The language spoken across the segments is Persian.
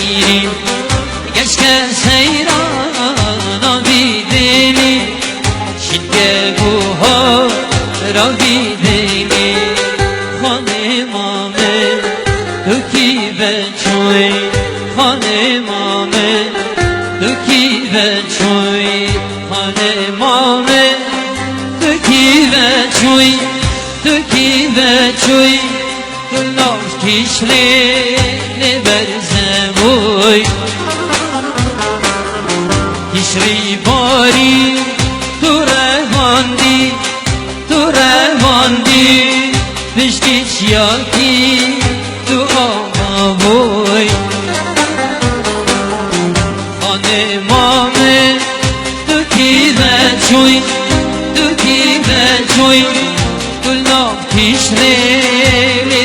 میری گشت که سیران بیدینی شیده بوها را بیدینی خانه مامه دوکی بچوی خانه مامه دوکی بچوی خانه مامه دوکی بچوی دوکی بچوی گلناف کشلی برزموی کشلی باری تو رواندی پشتی چیاکی تو آماوی خانه مامه دوکی بچوی دوکی بچوی گلناف کشلی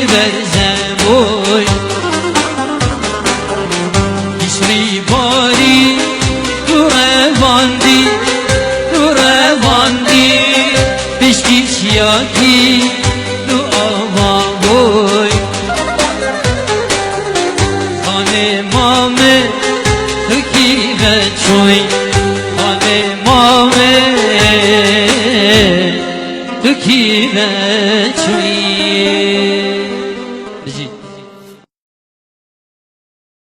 برزموی کشلی باری تو رواندی پشتی چیاکی تو آواموی خانه مامه تو کی بچوی